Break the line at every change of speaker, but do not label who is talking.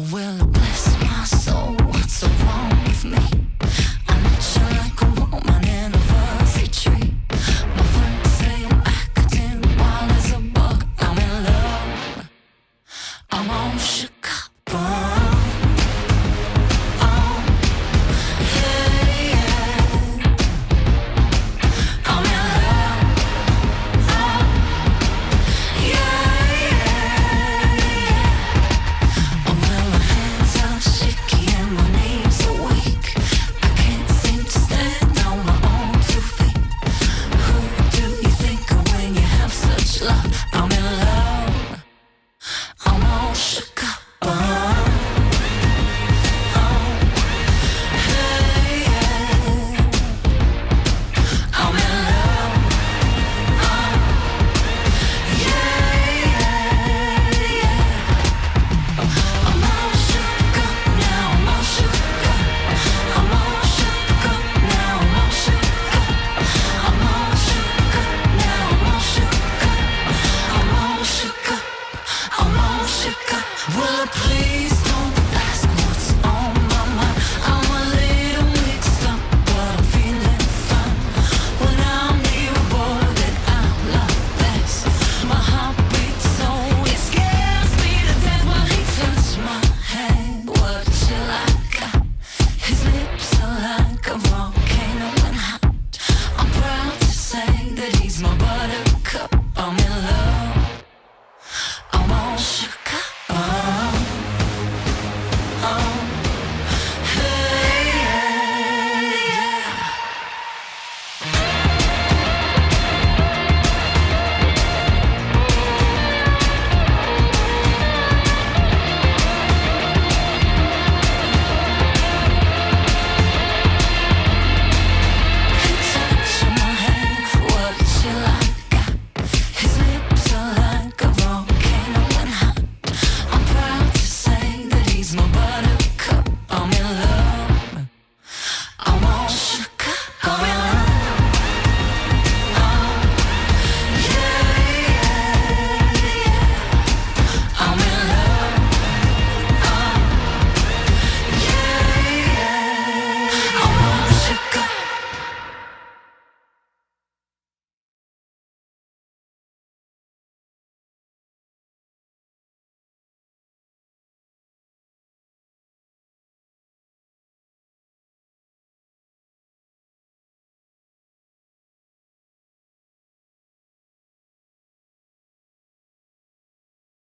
Oh well, bless my soul, what's so wrong with me? I met you like a woman in a fuzzy tree. My friends say I'm acting wild as a bug. I'm in love, I'm all shook up. Oh, yeah, yeah. I'm in love, oh, yeah, yeah. Oh well, my hands are shaky and my knees are weak. I can't seem to stand on my own 2 feet. Who do you think of when you have such love? I'm in love.